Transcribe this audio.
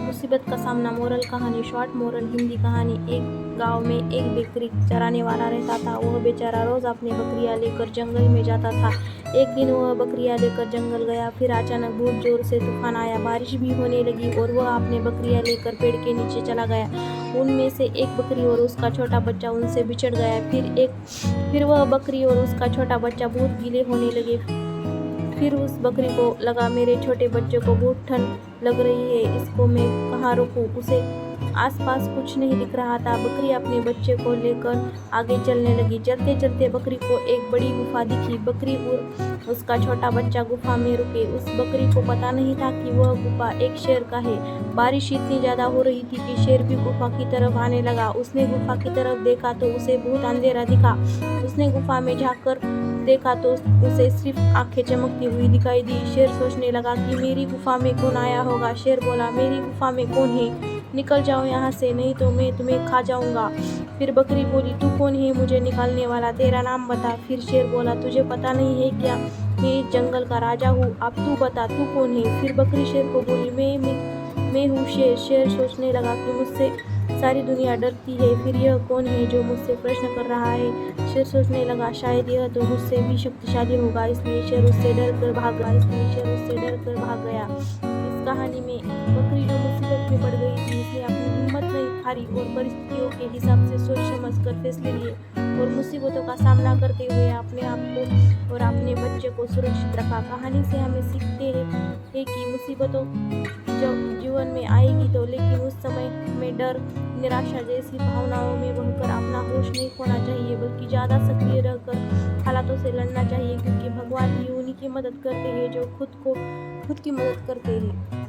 मुसीबत का सामना। मोरल कहानी, शॉर्ट मोरल हिंदी कहानी। एक गांव में एक बकरी चराने वाला रहता था। वह बेचारा रोज अपनी बकरियां लेकर जंगल में जाता था। एक दिन वह बकरियां लेकर जंगल गया, फिर अचानक बहुत जोर से तूफान आया, बारिश भी होने लगी और वह अपनी बकरियां लेकर पेड़ के नीचे चला गया। उनमें से एक बकरी और उसका छोटा बच्चा उनसे बिछड़ गया। फिर वह बकरी और उसका छोटा बच्चा बहुत गीले होने लगे। फिर उस बकरी को लगा, मेरे छोटे बच्चे को बहुत ठंड लग रही है, इसको मैं कहाँ रखूं। उसे आसपास कुछ नहीं दिख रहा था। बकरी अपने बच्चे को लेकर आगे चलने लगी। चलते चलते बकरी को एक बड़ी गुफा दिखी। बकरी और उसका छोटा बच्चा गुफा में रुके। उस बकरी को पता नहीं था कि वह गुफा एक शेर का है। बारिश इतनी ज्यादा हो रही थी कि शेर भी गुफा की तरफ आने लगा। उसने गुफा की तरफ देखा तो उसे बहुत अंधेरा दिखा। उसने गुफा में झांककर देखा तो उसे सिर्फ आंखें चमकती हुई दिखाई दी। शेर सोचने लगा कि मेरी गुफा में कौन आया होगा। शेर बोला, मेरी गुफा में कौन है, निकल जाओ यहाँ से, नहीं तो मैं तुम्हें खा जाऊंगा। फिर बकरी बोली, तू कौन है मुझे निकालने वाला, तेरा नाम बता। फिर शेर बोला, तुझे पता नहीं है क्या, मैं इस जंगल का राजा हूँ, अब तू बता तू कौन है। फिर बकरी शेर को बोली, मैं हूँ शेर। शेर सोचने लगा कि मुझसे सारी दुनिया डरती है, फिर यह कौन है जो मुझसे प्रश्न कर रहा है। शेर सोचने लगा, शायद यह तो मुझसे भी शक्तिशाली होगा, इसलिए शेर उससे डर कर भाग गया। इस कहानी में बकरी जो मुसीबत में पड़ गई थी, उसने अपनी हिम्मत नहीं हारी और परिस्थितियों के हिसाब से सोच समझ कर फैसले लिए और मुसीबतों का सामना करते हुए अपने आप को और अपने बच्चे को सुरक्षित रखा। कहानी से हमें सीखते हैं कि मुसीबतों जब जीवन में आएगी तो, लेकिन उस समय में डर, निराशा जैसी भावनाओं में बहकर अपना होश नहीं खोना चाहिए, बल्कि ज़्यादा सक्रिय रहकर हालातों से लड़ना चाहिए, क्योंकि भगवान ही उन्हीं की मदद करते हैं जो खुद की मदद करते हैं।